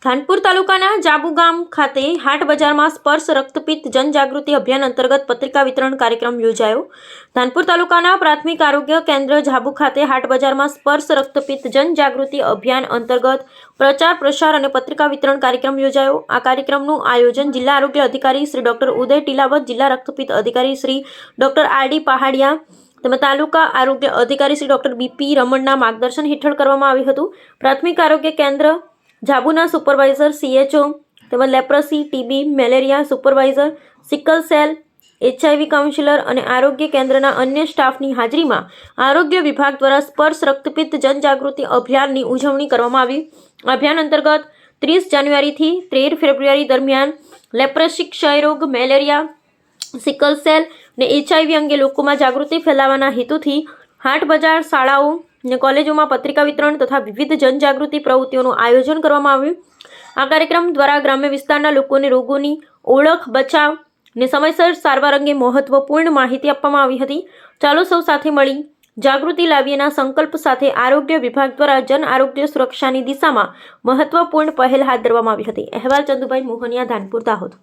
ધાનપુર તાલુકાના જાબુ ગામ ખાતે હાટ બજારમાં સ્પર્શ રક્તપિત્ત જનજાગૃતિ અભિયાન અંતર્ગત પત્રિકા વિતરણ કાર્યક્રમ યોજાયો। ધાનપુર તાલુકાના પ્રાથમિક આરોગ્ય કેન્દ્ર જાબુ ખાતે હાટ બજારમાં સ્પર્શ રક્તપિત્ત જનજાગૃતિ અભિયાન અંતર્ગત પ્રચાર પ્રસાર અને પત્રિકા વિતરણ કાર્યક્રમ યોજાયો। આ કાર્યક્રમનું આયોજન જિલ્લા આરોગ્ય અધિકારી શ્રી ડોક્ટર ઉદય ટીલાવત, જિલ્લા રક્તપિત્ત અધિકારી શ્રી ડોક્ટર આર.ડી. પહાડિયા તેમજ તાલુકા આરોગ્ય અધિકારી શ્રી ડોક્ટર બી.પી. રમણના માર્ગદર્શન હેઠળ કરવામાં આવ્યું હતું। પ્રાથમિક આરોગ્ય કેન્દ્ર જાબુના સુપરવાઇઝર CHO તેમજ leprosy, TB, malaria supervisor, sickle cell, HIV counsellor અને આરોગ્ય કેન્દ્રના અન્ય સ્ટાફની હાજરીમાં આરોગ્ય વિભાગ દ્વારા સ્પર્શ રક્તપિત્ત જનજાગૃતિ અભિયાનની ઉજવણી કરવામાં આવી। અભિયાન અંતર્ગત 30 જાન્યુઆરીથી 13 ફેબ્રુઆરી દરમિયાન લેપ્રસી, ક્ષયરોગ, મેલેરિયા, સિકલ સેલ અને HIV અંગે લોકોમાં જાગૃતિ ફેલાવવાના હેતુથી હાટ બજાર, શાળાઓ અને કોલેજોમાં પત્રિકા વિતરણ તથા વિવિધ જનજાગૃતિ પ્રવૃત્તિઓનું આયોજન કરવામાં આવ્યું। આ કાર્યક્રમ દ્વારા ગ્રામ્ય વિસ્તારના લોકોને રોગોની ઓળખ, બચાવ અને સમયસર સારવાર અંગે મહત્વપૂર્ણ માહિતી આપવામાં આવી હતી। ચાલો સૌ સાથે મળી જાગૃતિ લાવીએના સંકલ્પ સાથે આરોગ્ય વિભાગ દ્વારા જન આરોગ્ય સુરક્ષાની દિશામાં મહત્વપૂર્ણ પહેલ હાથ ધરવામાં આવી હતી। અહેવાલ ચંદુભાઈ મોહનિયા, ધાનપુર, દાહોદ।